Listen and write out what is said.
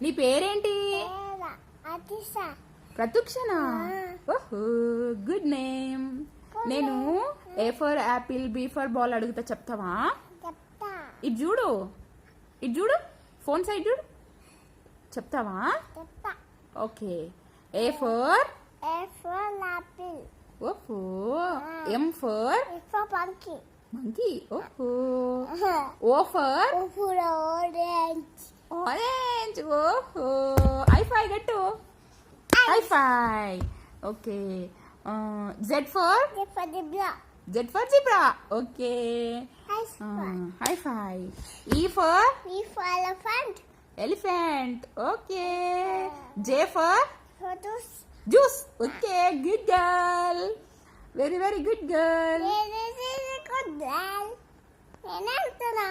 నీ పేరేంటి? అతిశ. ప్రతుక్షనా? ఓహో, గుడ్ నేమ్. నేను A for apple, B for ball అడుగుతా, చెప్తావా? చెప్తా. ఇటు చూడు, ఇటు చూడు, ఫోన్ సైడ్ చూడు, చెప్తావా? చెప్తా. ఓకే. A for apple. ఓహో. M for monkey. మంకీ. ఓహో. O for orange. ఆరెంజ్. ఓహో. ఐ5 గట్టు, high five. Okay. Z for Z for zebra. Okay, high five. E for elephant. Okay. J for juice. Okay, good girl, very very good girl. నేను